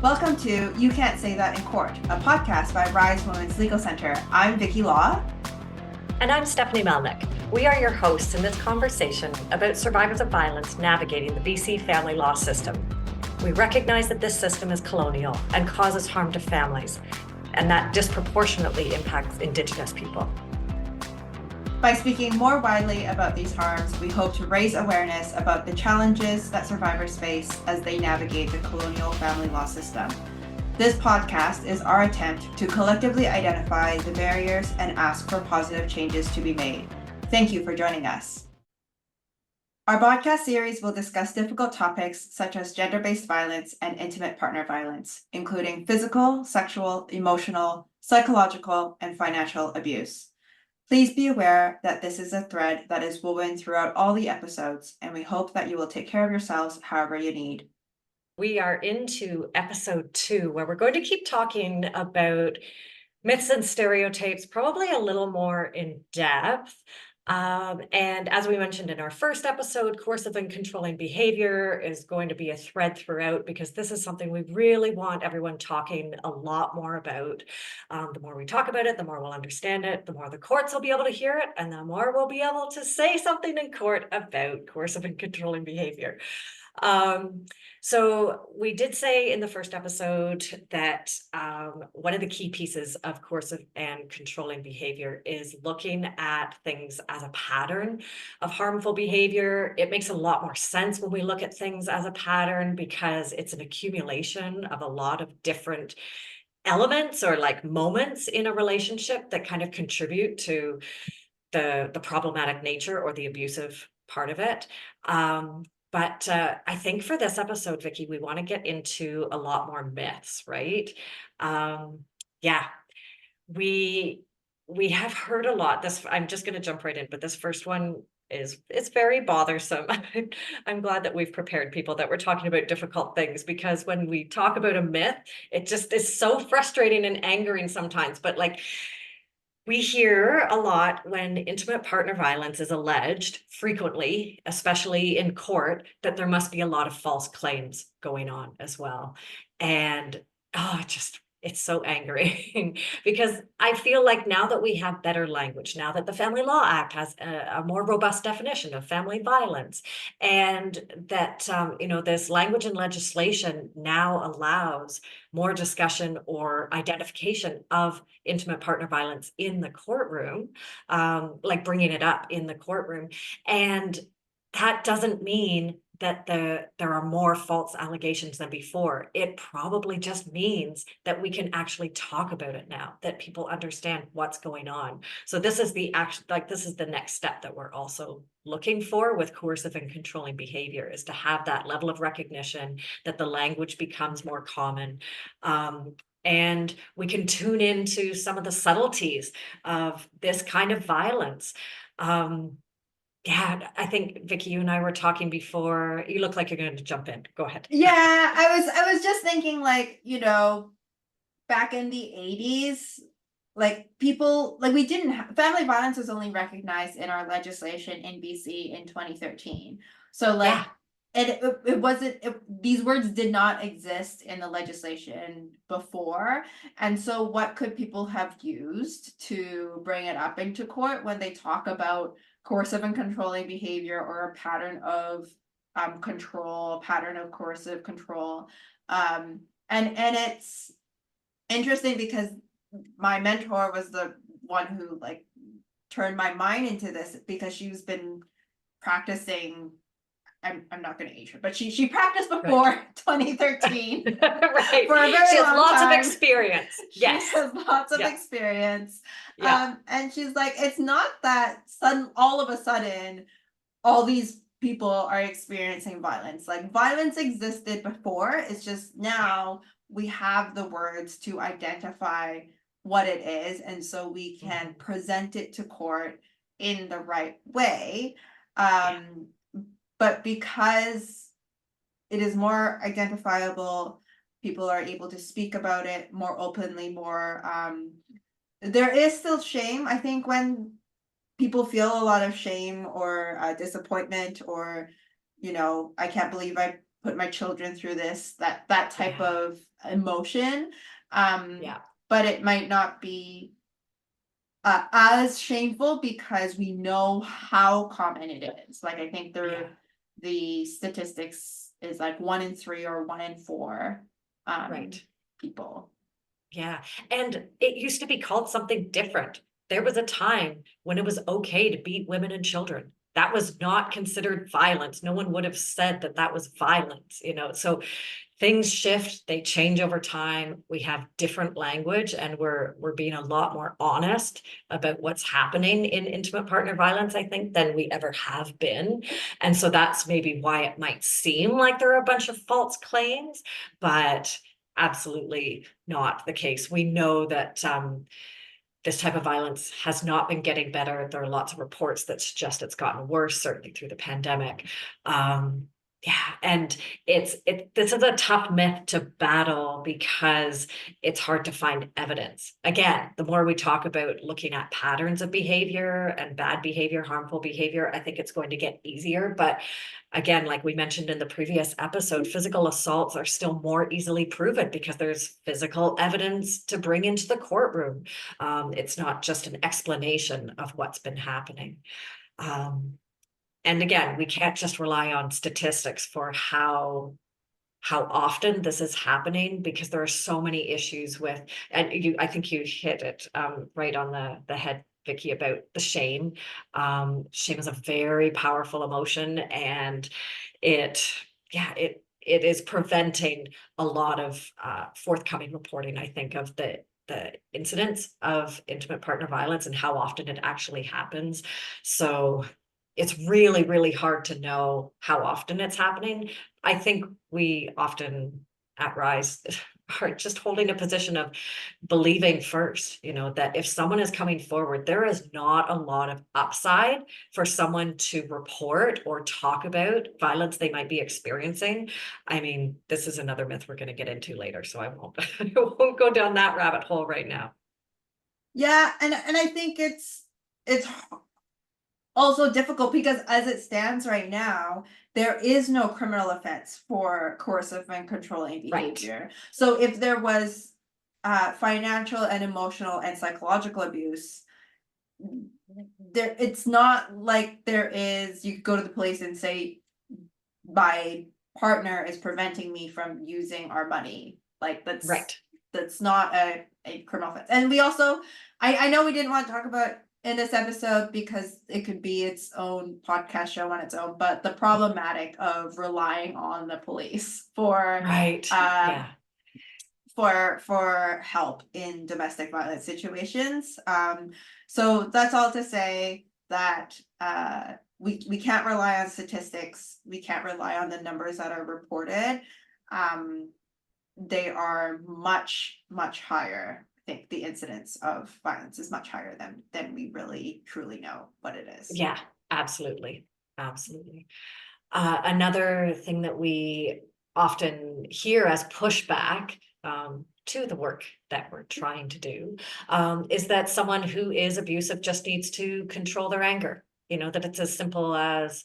Welcome to You Can't Say That in Court, a podcast by Rise Women's Legal Center. I'm Vicky Law. And I'm Stephanie Melnick. We are your hosts in this conversation about survivors of violence navigating the BC family law system. We recognize that this system is colonial and causes harm to families, and that disproportionately impacts Indigenous people. By speaking more widely about these harms, we hope to raise awareness about the challenges that survivors face as they navigate the colonial family law system. This podcast is our attempt to collectively identify the barriers and ask for positive changes to be made. Thank you for joining us. Our podcast series will discuss difficult topics such as gender-based violence and intimate partner violence, including physical, sexual, emotional, psychological, and financial abuse. Please be aware that this is a thread that is woven throughout all the episodes, and we hope that you will take care of yourselves however you need. We are into episode 2, where we're going to keep talking about myths and stereotypes, probably a little more in depth. And as we mentioned in our first episode, coercive and controlling behavior is going to be a thread throughout, because this is something we really want everyone talking a lot more about. The more we talk about it, the more we'll understand it, the more the courts will be able to hear it, and the more we'll be able to say something in court about coercive and controlling behavior. So we did say in the first episode that one of the key pieces of coercive and controlling behavior is looking at things as a pattern of harmful behavior. It makes a lot more sense when we look at things as a pattern, because it's an accumulation of a lot of different elements or like moments in a relationship that kind of contribute to the problematic nature or the abusive part of it. But I think for this episode, Vicky, we want to get into a lot more myths, right? Yeah, we have heard a lot. I'm just going to jump right in, but this first one it's very bothersome. I'm glad that we've prepared people, that we're talking about difficult things, because when we talk about a myth, it just is so frustrating and angering sometimes. But like, we hear a lot when intimate partner violence is alleged, frequently, especially in court, that there must be a lot of false claims going on as well. And it's so angering because I feel like now that we have better language, now that the Family Law Act has a more robust definition of family violence, and that this language and legislation now allows more discussion or identification of intimate partner violence in the courtroom, like bringing it up in the courtroom. And that doesn't mean that there are more false allegations than before. It probably just means that we can actually talk about it now, that people understand what's going on. So this is this is the next step that we're also looking for with coercive and controlling behavior, is to have that level of recognition, that the language becomes more common. And we can tune into some of the subtleties of this kind of violence. Yeah, I think, Vicky, you and I were talking before. You look like you're going to jump in. Go ahead. Yeah, I was just thinking, like, back in the 80s, like, people, like, we didn't have, family violence was only recognized in our legislation in BC in 2013. So like, it wasn't, these words did not exist in the legislation before. And so what could people have used to bring it up into court when they talk about coercive and controlling behavior, or a pattern of control, pattern of coercive control? And it's interesting because my mentor was the one who like turned my mind into this, because she's been practicing. I'm not going to age her, but she practiced before 2013. Right. For a very she has long lots time. Of experience. Yes. She has lots of experience. Yeah. And she's like, it's not that all of a sudden, all these people are experiencing violence. Like, violence existed before. It's just now we have the words to identify what it is, and so we can present it to court in the right way. But because it is more identifiable, people are able to speak about it more openly, more there is still shame. I think when people feel a lot of shame or disappointment, or I can't believe I put my children through this, that type Yeah. of emotion. Um, Yeah. but it might not be as shameful because we know how common it is. Like I think Yeah. the statistics is like 1 in 3 or 1 in 4 Right. people. Yeah. And it used to be called something different. There was a time when it was okay to beat women and children. That was not considered violence. No one would have said that that was violence, you know. So things shift, they change over time. We have different language, and we're being a lot more honest about what's happening in intimate partner violence, I think, than we ever have been. And so that's maybe why it might seem like there are a bunch of false claims, but absolutely not the case. We know that this type of violence has not been getting better. There are lots of reports that suggest it's gotten worse, certainly through the pandemic. Um, yeah, and this is a tough myth to battle because it's hard to find evidence. Again, the more we talk about looking at patterns of behavior and bad behavior, harmful behavior, I think it's going to get easier. But again, like we mentioned in the previous episode, physical assaults are still more easily proven because there's physical evidence to bring into the courtroom. It's not just an explanation of what's been happening. Um, and again, we can't just rely on statistics for how often this is happening, because there are so many issues with, and I think you hit it right on the head, Vicky, about the shame. Shame is a very powerful emotion, and it, yeah, it is preventing a lot of forthcoming reporting, I think, of the incidents of intimate partner violence and how often it actually happens. So it's really, really hard to know how often it's happening. I think we often at Rise are just holding a position of believing first, you know, that if someone is coming forward, there is not a lot of upside for someone to report or talk about violence they might be experiencing. I mean, this is another myth we're going to get into later, so I won't, I won't go down that rabbit hole right now. Yeah, and I think it's also difficult because as it stands right now, there is no criminal offense for coercive and controlling Right, behavior. So if there was financial and emotional and psychological abuse, there it's not like there is, you could go to the police and say my partner is preventing me from using our money. Like right. that's not a criminal offense. And we also, I know we didn't want to talk about in this episode because it could be its own podcast show on its own, but the problematic of relying on the police Right. Yeah. for help in domestic violence situations. So that's all to say that we can't rely on statistics. We can't rely on the numbers that are reported. They are much higher. I think the incidence of violence is much higher than we really truly know what it is. Yeah, absolutely. Absolutely. Another thing that we often hear as pushback to the work that we're trying to do is that someone who is abusive just needs to control their anger. You know, that it's as simple as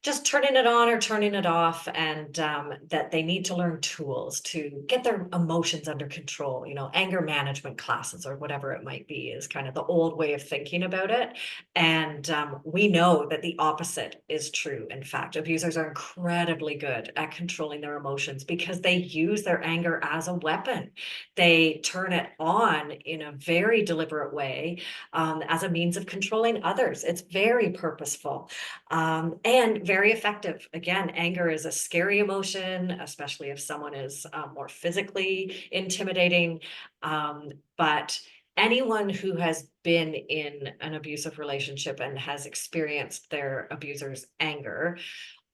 just turning it on or turning it off, and that they need to learn tools to get their emotions under control. You know, anger management classes or whatever it might be is kind of the old way of thinking about it. And we know that the opposite is true. In fact, abusers are incredibly good at controlling their emotions because they use their anger as a weapon. They turn it on in a very deliberate way as a means of controlling others. It's very purposeful and very effective. Again, anger is a scary emotion, especially if someone is more physically intimidating. But anyone who has been in an abusive relationship and has experienced their abuser's anger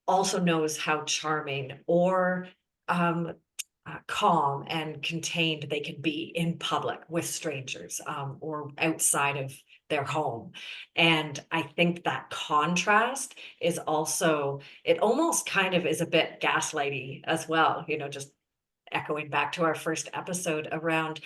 also knows how charming or calm and contained they can be in public with strangers or outside of their home. And I think that contrast is also, it almost kind of is a bit gaslighty as well, you know, just echoing back to our first episode around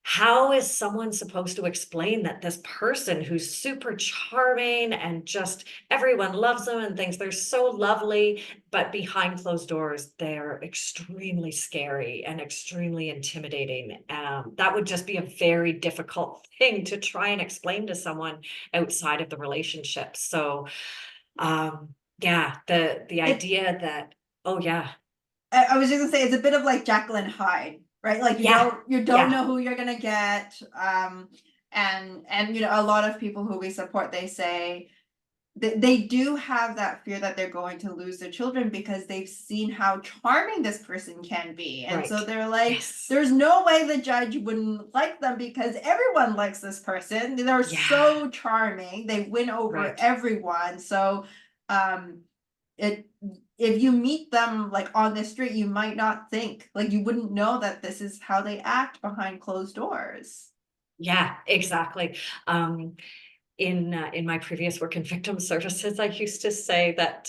how is someone supposed to explain that this person who's super charming and just everyone loves them and thinks they're so lovely, but behind closed doors, they're extremely scary and extremely intimidating. That would just be a very difficult thing to try and explain to someone outside of the relationship. So, yeah, the It idea that, oh yeah, I was just gonna say it's a bit of like Jekyll and Hyde, right? Like yeah, you don't yeah, know who you're gonna get. And you know, a lot of people who we support, they say they do have that fear that they're going to lose their children because they've seen how charming this person can be. And so right. they're like, Yes. there's no way the judge wouldn't like them because everyone likes this person. They're Yeah, so charming. They win over right. everyone. So um it if you meet them like on the street, you might not think, like you wouldn't know that this is how they act behind closed doors. Yeah, exactly. Um, in my previous work in victim services, I used to say that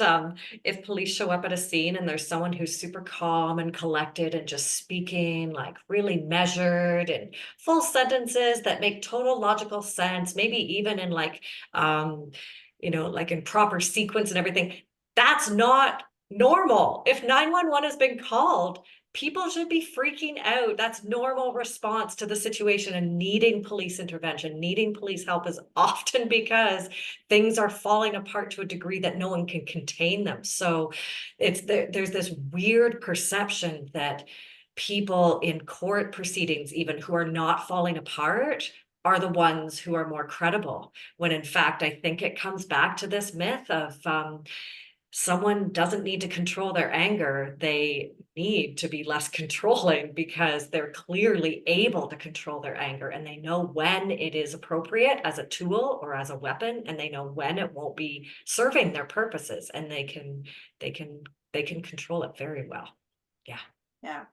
if police show up at a scene and there's someone who's super calm and collected and just speaking like really measured and full sentences that make total logical sense, maybe even in like like in proper sequence and everything, that's not normal. If 911 has been called, people should be freaking out. That's normal response to the situation, and needing police intervention, needing police help is often because things are falling apart to a degree that no one can contain them. So there's this weird perception that people in court proceedings, even who are not falling apart, are the ones who are more credible. When in fact, I think it comes back to this myth of someone doesn't need to control their anger. They need to be less controlling because they're clearly able to control their anger, and they know when it is appropriate as a tool or as a weapon, and they know when it won't be serving their purposes, and they can they can control it very well. Yeah. Yeah.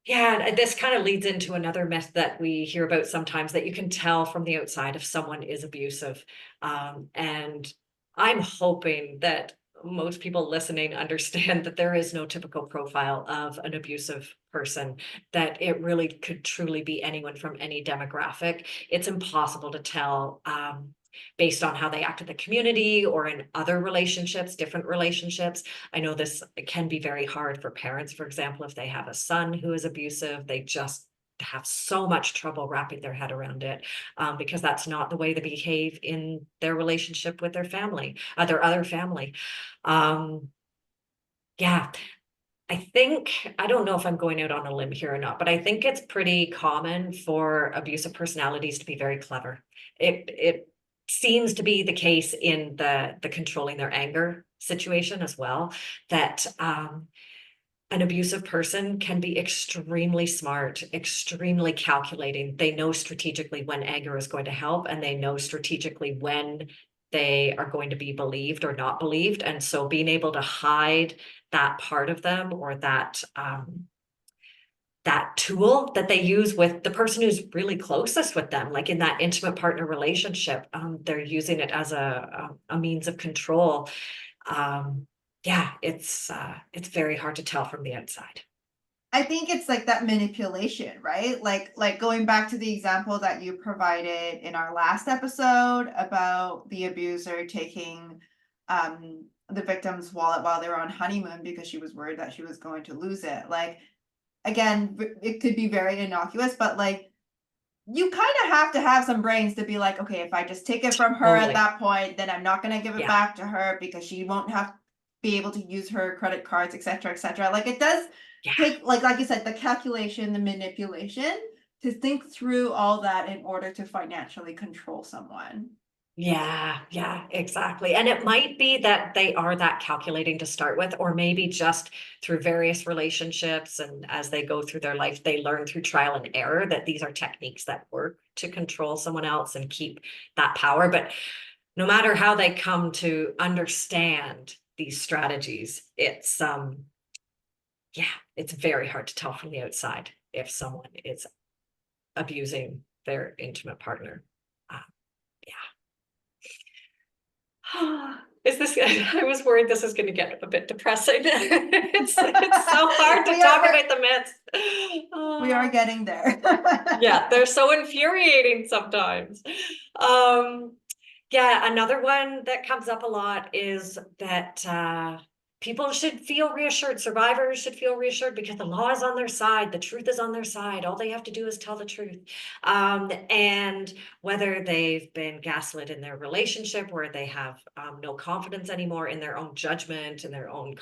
Yeah, and this kind of leads into another myth that we hear about sometimes, that you can tell from the outside if someone is abusive. And I'm hoping that most people listening understand that there is no typical profile of an abusive person, that it really could truly be anyone from any demographic. It's impossible to tell based on how they act in the community or in other relationships, different relationships. I know this can be very hard for parents, for example, if they have a son who is abusive, they just have so much trouble wrapping their head around it, because that's not the way they behave in their relationship with their family, their other family. Um, yeah, I think, I don't know if I'm going out on a limb here or not, but I think it's pretty common for abusive personalities to be very clever. It seems to be the case in the controlling their anger situation as well, that an abusive person can be extremely smart, extremely calculating. They know strategically when anger is going to help, and they know strategically when they are going to be believed or not believed. And so being able to hide that part of them, or that tool that they use with the person who's really closest with them, like in that intimate partner relationship, they're using it as a means of control. Um, yeah, it's very hard to tell from the outside. I think it's like that manipulation, right? Like going back to the example that you provided in our last episode about the abuser taking the victim's wallet while they were on honeymoon because she was worried that she was going to lose it. Like again, it could be very innocuous, but like you kind of have to have some brains to be like, okay, if I just take it from her at Totally. that point, then I'm not going to give it Yeah. back to her because she won't have be able to use her credit cards, etc., etc. Like it does Yeah. take, like you said, the calculation, the manipulation to think through all that in order to financially control someone. Yeah, yeah, exactly. And it might be that they are that calculating to start with, or maybe just through various relationships and as they go through their life, they learn through trial and error that these are techniques that work to control someone else and keep that power. But no matter how they come to understand these strategies, yeah, it's very hard to tell from the outside if someone is abusing their intimate partner. Uh, yeah. Is this, I was worried this is going to get a bit depressing. It's so hard to We are talk about the myths. we are Oh, getting there. yeah, they're so infuriating sometimes. Um, yeah, another one that comes up a lot is that people should feel reassured, survivors should feel reassured because the law is on their side, the truth is on their side. All they have to do is tell the truth. And whether they've been gaslit in their relationship, where they have no confidence anymore in their own judgment and their own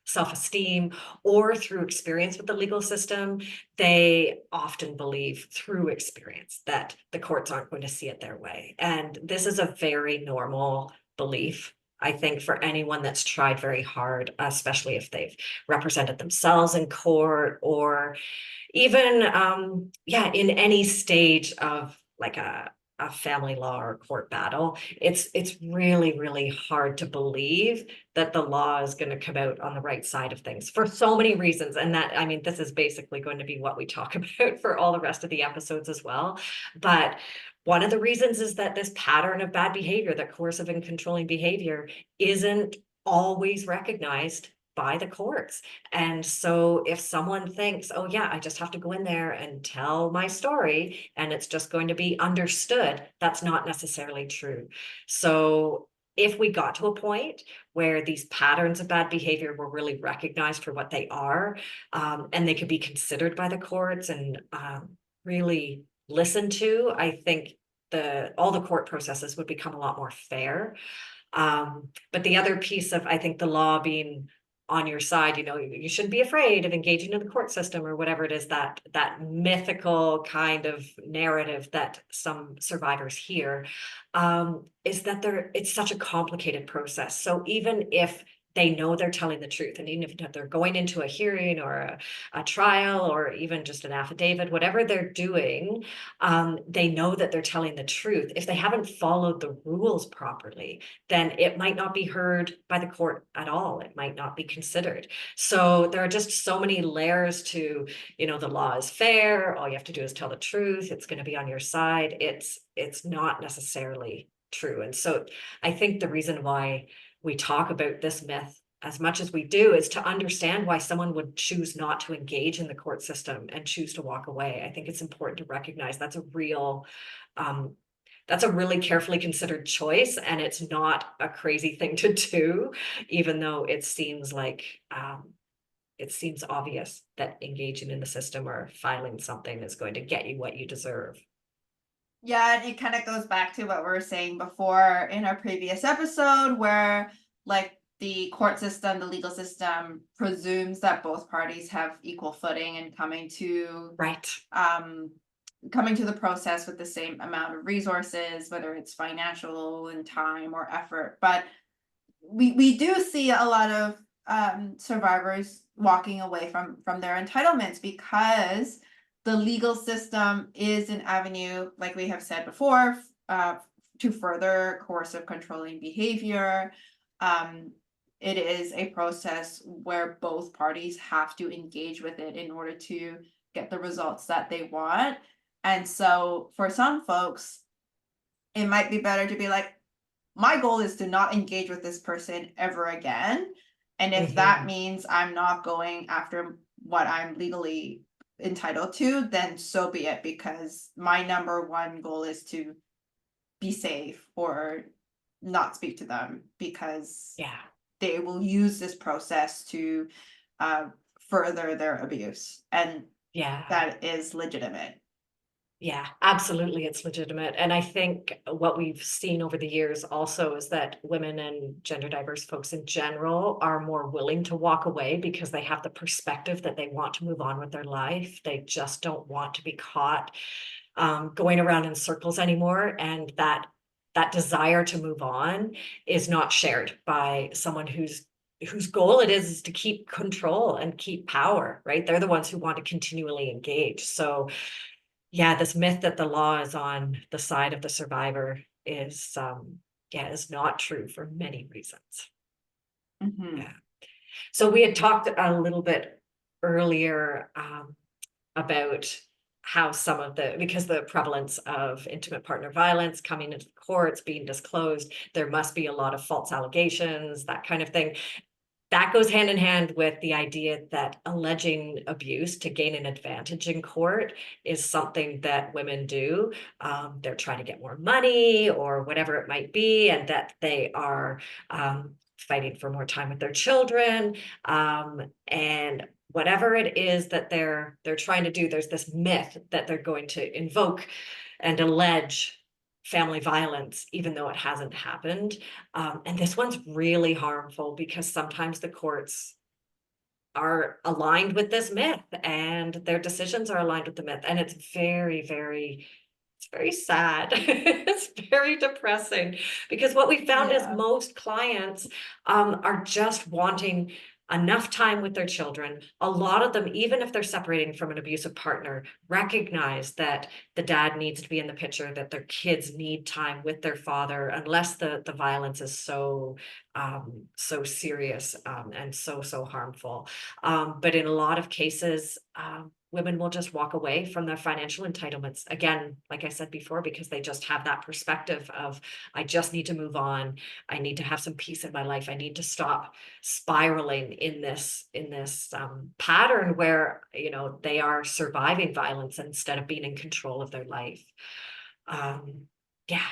self-esteem, or through experience with the legal system, they often believe through experience that the courts aren't going to see it their way. And this is a very normal belief, I think, for anyone that's tried very hard, especially if they've represented themselves in court, or even yeah, in any stage of like a family law or court battle. It's really, really hard to believe that the law is going to come out on the right side of things for so many reasons. And that, I mean, this is basically going to be what we talk about for all the rest of the episodes as well. But one of the reasons is that this pattern of bad behavior, that coercive and controlling behavior, isn't always recognized by the courts. And so if someone thinks, oh yeah, I just have to go in there and tell my story and it's just going to be understood, that's not necessarily true. So if we got to a point where these patterns of bad behavior were really recognized for what they are, and they could be considered by the courts and really listened to, I think all the court processes would become a lot more fair. But the other piece of, I think, the law being on your side, you shouldn't be afraid of engaging in the court system or whatever it is, that mythical kind of narrative that some survivors hear, is that it's such a complicated process. So even if they know they're telling the truth, and even if they're going into a hearing or a trial or even just an affidavit, whatever they're doing, they know that they're telling the truth. If they haven't followed the rules properly, then it might not be heard by the court at all. It might not be considered. So there are just so many layers to, the law is fair. All you have to do is tell the truth. It's going to be on your side. It's not necessarily true. And so I think the reason why we talk about this myth as much as we do is to understand why someone would choose not to engage in the court system and choose to walk away. I think it's important to recognize that's a really carefully considered choice, and it's not a crazy thing to do, even though it seems obvious that engaging in the system or filing something is going to get you what you deserve. Yeah, and it kind of goes back to what we were saying before in our previous episode, where like the court system, the legal system presumes that both parties have equal footing and coming to Right. the process with the same amount of resources, whether it's financial and time or effort. But we do see a lot of survivors walking away from their entitlements because the legal system is an avenue, like we have said before, to further coercive controlling behavior. It is a process where both parties have to engage with it in order to get the results that they want. And so for some folks, it might be better to be like, my goal is to not engage with this person ever again. And if that means I'm not going after what I'm legally entitled to, then so be it, because my number one goal is to be safe or not speak to them, because Yeah. they will use this process to further their abuse. And Yeah. that is legitimate. Yeah, absolutely. It's legitimate. And I think what we've seen over the years also is that women and gender diverse folks in general are more willing to walk away because they have the perspective that they want to move on with their life. They just don't want to be caught going around in circles anymore. And that desire to move on is not shared by someone whose goal it is to keep control and keep power, right? They're the ones who want to continually engage. So yeah, this myth that the law is on the side of the survivor is not true for many reasons. Mhm. Yeah. So we had talked a little bit earlier about how some of because the prevalence of intimate partner violence coming into the courts, being disclosed, there must be a lot of false allegations, that kind of thing. That goes hand in hand with the idea that alleging abuse to gain an advantage in court is something that women do. They're trying to get more money or whatever it might be, and that they are fighting for more time with their children. And whatever it is that they're trying to do, there's this myth that they're going to invoke and allege family violence, even though it hasn't happened. And this one's really harmful because sometimes the courts are aligned with this myth and their decisions are aligned with the myth. And it's very sad. It's very depressing because what we found is Yeah. most clients are just wanting enough time with their children. A lot of them, even if they're separating from an abusive partner, recognize that the dad needs to be in the picture, that their kids need time with their father, unless the violence is so serious and so harmful. But in a lot of cases, women will just walk away from their financial entitlements. Again, like I said before, because they just have that perspective of, I just need to move on. I need to have some peace in my life. I need to stop spiraling in this pattern where, they are surviving violence instead of being in control of their life. Yeah.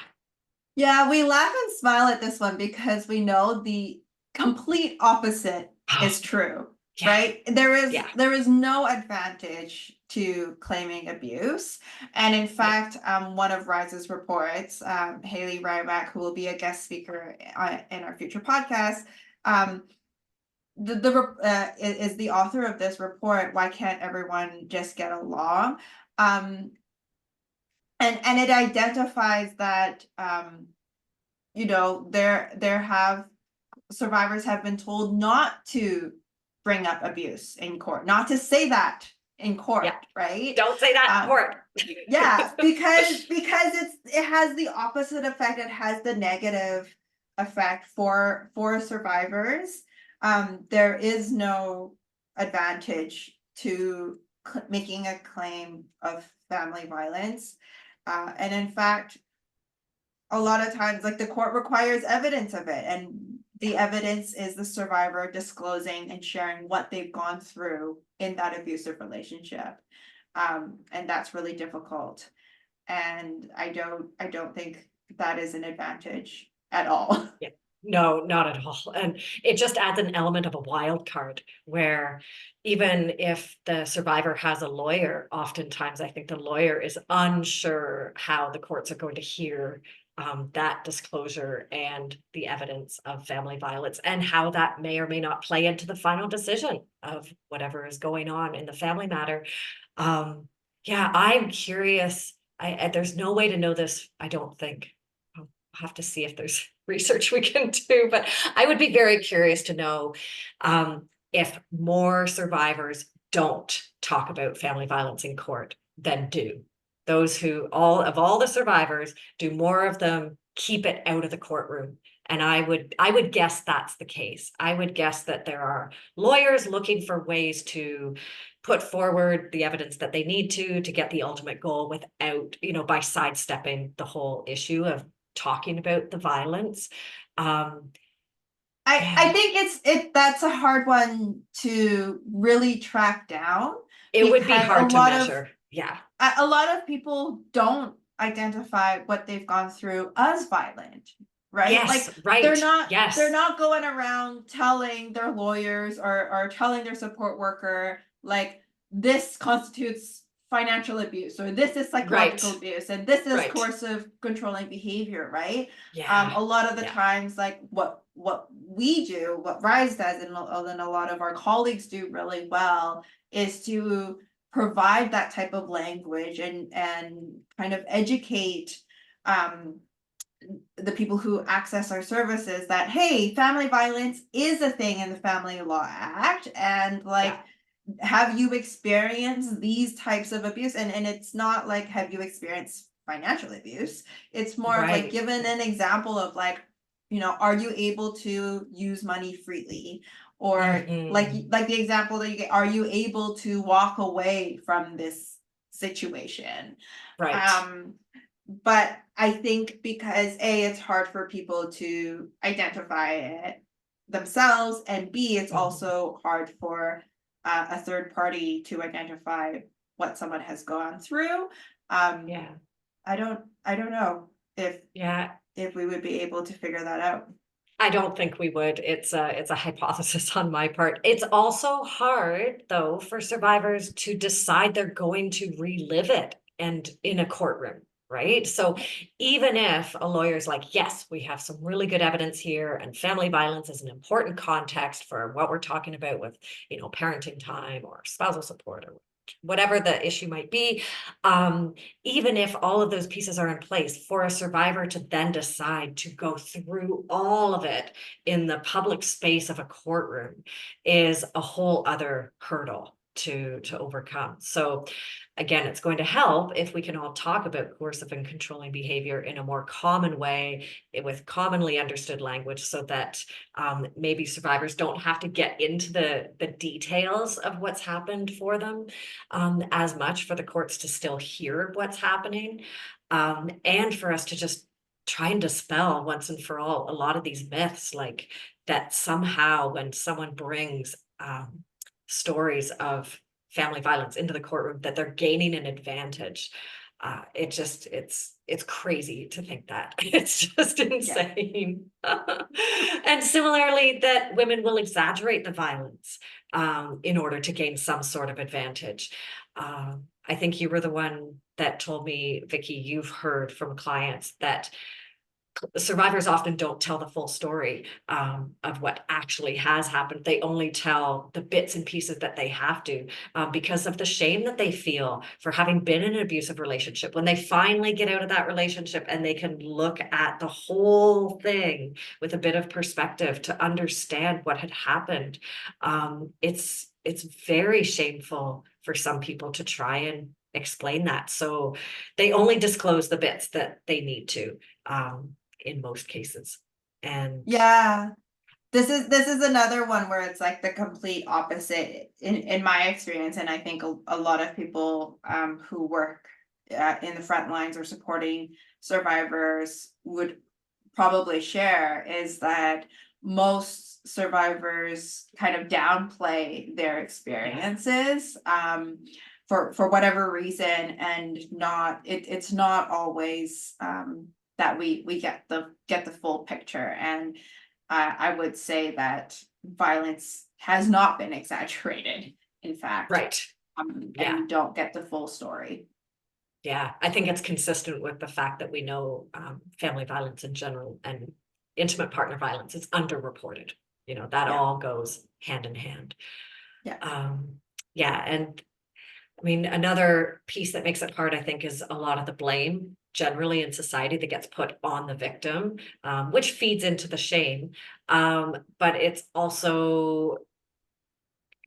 Yeah, we laugh and smile at this one because we know the complete opposite is true, Yeah. right? There is Yeah. there is no advantage to claiming abuse. And in fact, one of Rise's reports, Haley Ryback, who will be a guest speaker in our future podcast, is the author of this report, Why Can't Everyone Just Get Along? And it identifies that survivors have been told not to bring up abuse in court, not to say that in court, Yeah. right? Don't say that in court. Yeah, because it has the opposite effect. It has the negative effect for survivors. There is no advantage to making a claim of family violence. And in fact, a lot of times, like, the court requires evidence of it, and the evidence is the survivor disclosing and sharing what they've gone through in that abusive relationship. And that's really difficult. And I don't think that is an advantage at all. Yeah. No, not at all. And it just adds an element of a wild card where even if the survivor has a lawyer, oftentimes I think the lawyer is unsure how the courts are going to hear that disclosure and the evidence of family violence and how that may or may not play into the final decision of whatever is going on in the family matter. Yeah, I'm curious. There's no way to know this, I don't think. I'll have to see if there's research we can do, but I would be very curious to know if more survivors don't talk about family violence in court than do. Those who all the survivors, do more of them keep it out of the courtroom? And I would guess that's the case. I would guess that there are lawyers looking for ways to put forward the evidence that they need to get the ultimate goal without, by sidestepping the whole issue of talking about the violence. I Yeah, think that's a hard one to really track down, it would be because hard to measure. Yeah. a lot of people don't identify what they've gone through as violent, right? Yes, Like, right. they're Yes. not going around telling their lawyers or telling their support worker, like, this constitutes financial abuse, or this is Right. psychological abuse, and this is Right. coercive controlling behavior, right? Yeah. A lot of the Yeah. times, like, what we do, what Rise does, and a lot of our colleagues do really well, is to provide that type of language and kind of educate the people who access our services that, hey, family violence is a thing in the Family Law Act, and, like, Yeah. have you experienced these types of abuse? And it's not like, have you experienced financial abuse? It's more of like, Right. given an example of, like, are you able to use money freely? Or like Mhm. the example that you get, are you able to walk away from this situation. Right. But I think because A, it's hard for people to identify it themselves, and B, it's Mhm. also hard for a third party to identify what someone has gone through. Um, Yeah. I don't know Yeah. if we would be able to figure that out. I don't think we would. It's a hypothesis on my part. It's also hard, though, for survivors to decide they're going to relive it and in a courtroom, right? So even if a lawyer's like, yes, we have some really good evidence here, and family violence is an important context for what we're talking about with, parenting time or spousal support or whatever the issue might be. Um, Even if all of those pieces are in place, for a survivor to then decide to go through all of it in the public space of a courtroom is a whole other hurdle to overcome. So again, it's going to help if we can all talk about coercive and controlling behavior in a more common way, with commonly understood language, so that maybe survivors don't have to get into the details of what's happened for them as much, for the courts to still hear what's happening, and for us to just try and dispel once and for all a lot of these myths, like that somehow when someone brings stories of family violence into the courtroom, that they're gaining an advantage. It's crazy to think that. It's just Yeah. insane. And similarly, that women will exaggerate the violence in order to gain some sort of advantage. I think you were the one that told me, Vicky, you've heard from clients that survivors often don't tell the full story of what actually has happened. They only tell the bits and pieces that they have to, because of the shame that they feel for having been in an abusive relationship. When they finally get out of that relationship and they can look at the whole thing with a bit of perspective to understand what had happened, it's very shameful for some people to try and explain that. So they only disclose the bits that they need to. In most cases. And Yeah. This is another one where it's like the complete opposite in my experience, and I think a lot of people who work in the front lines or supporting survivors would probably share, is that most survivors kind of downplay their yeah, experiences for whatever reason, and it's not always that we get the full picture. And I would say that violence has not been exaggerated, in fact, right. and Yeah. we don't get the full story. Yeah. I think it's consistent with the fact that we know family violence in general and intimate partner violence is underreported. That Yeah, all goes hand in hand. yeah, Um, yeah. And I mean, another piece that makes it hard, I think, is a lot of the blame generally in society that gets put on the victim, which feeds into the shame. But it's also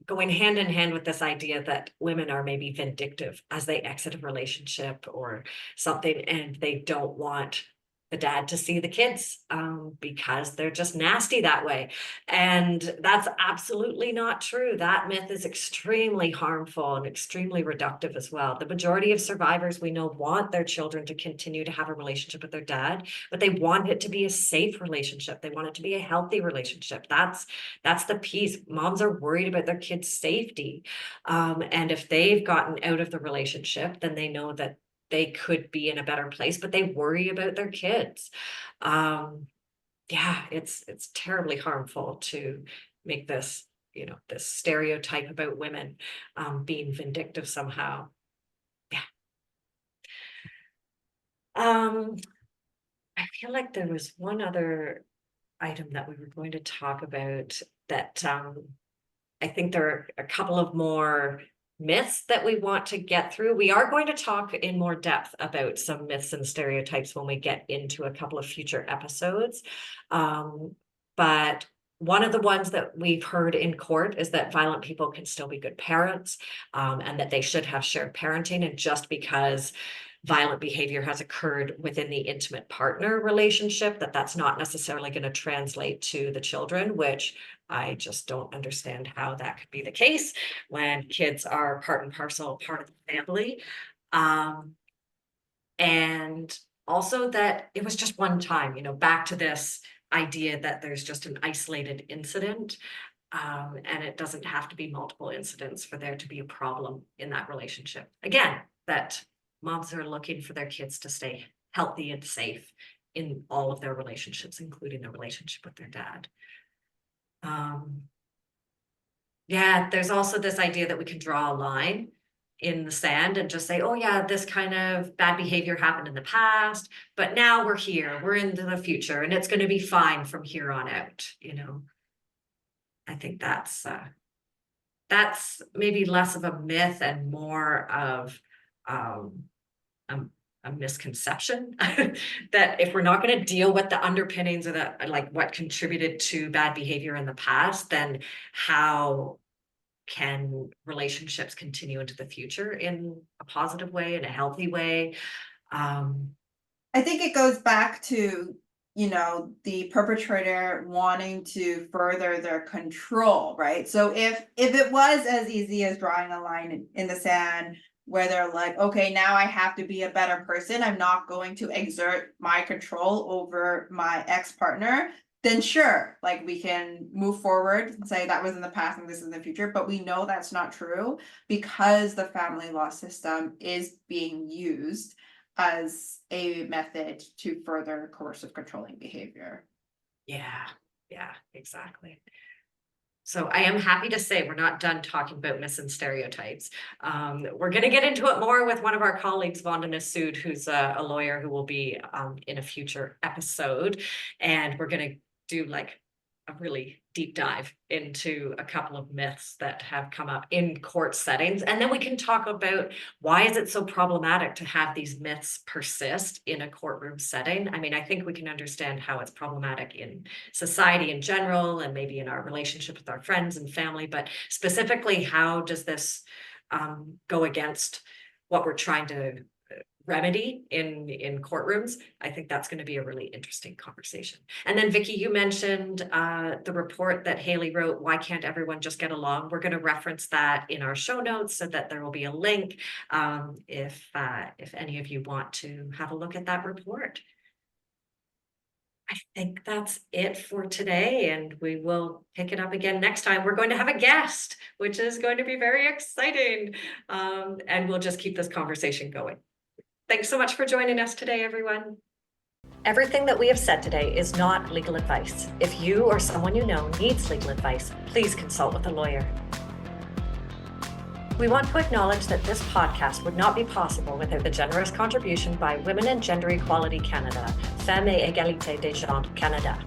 going hand in hand with this idea that women are maybe vindictive as they exit a relationship or something, and they don't want the dad to see the kids because they're just nasty that way. And that's absolutely not true. That myth is extremely harmful and extremely reductive as well. The majority of survivors we know want their children to continue to have a relationship with their dad, but they want it to be a safe relationship. They want it to be a healthy relationship. That's the piece. Moms are worried about their kids' safety. And if they've gotten out of the relationship, then they know that they could be in a better place, but they worry about their kids. Um, yeah, it's terribly harmful to make this stereotype about women being vindictive somehow. Yeah. Um, I feel like there was one other item that we were going to talk about that I think there are a couple of more myths that we want to get through. We are going to talk in more depth about some myths and stereotypes when we get into a couple of future episodes. But one of the ones that we've heard in court is that violent people can still be good parents, and that they should have shared parenting. And just because violent behavior has occurred within the intimate partner relationship, that's not necessarily going to translate to the children, which I just don't understand how that could be the case when kids are part and parcel, part of the family. And also that it was just one time, back to this idea that there's just an isolated incident. And it doesn't have to be multiple incidents for there to be a problem in that relationship. Again, that moms are looking for their kids to stay healthy and safe in all of their relationships, including the relationship with their dad. Yeah, there's also this idea that we can draw a line in the sand and just say, oh yeah, this kind of bad behavior happened in the past, but now we're here, we're into the future, and it's going to be fine from here on out. I think that's maybe less of a myth and more of a misconception that if we're not going to deal with the underpinnings of that, like what contributed to bad behavior in the past, then how can relationships continue into the future in a positive way, in a healthy way? I think it goes back to, the perpetrator wanting to further their control, right? So if it was as easy as drawing a line in the sand where they're like, okay, now I have to be a better person, I'm not going to exert my control over my ex-partner, then sure, like we can move forward and say that was in the past and this is in the future. But we know that's not true because the family law system is being used as a method to further coercive controlling behavior. Yeah, exactly. So I am happy to say we're not done talking about myths and stereotypes. We're going to get into it more with one of our colleagues, Vandana Sood, who's a lawyer who will be in a future episode. And we're going to do like a really deep dive into a couple of myths that have come up in court settings. And then we can talk about why is it so problematic to have these myths persist in a courtroom setting. I mean, I think we can understand how it's problematic in society in general and maybe in our relationship with our friends and family, but specifically, how does this go against what we're trying to remedy in courtrooms? I think that's going to be a really interesting conversation. And then Vicky, you mentioned the report that Haley wrote, Why Can't Everyone Just Get Along? We're going to reference that in our show notes so that there will be a link if any of you want to have a look at that report. I think that's it for today, and we will pick it up again next time. We're going to have a guest, which is going to be very exciting, and we'll just keep this conversation going. Thanks so much for joining us today, everyone. Everything that we have said today is not legal advice. If you or someone you know needs legal advice, please consult with a lawyer. We want to acknowledge that this podcast would not be possible without the generous contribution by Women and Gender Equality Canada, Femmes et Égalité des Genres Canada,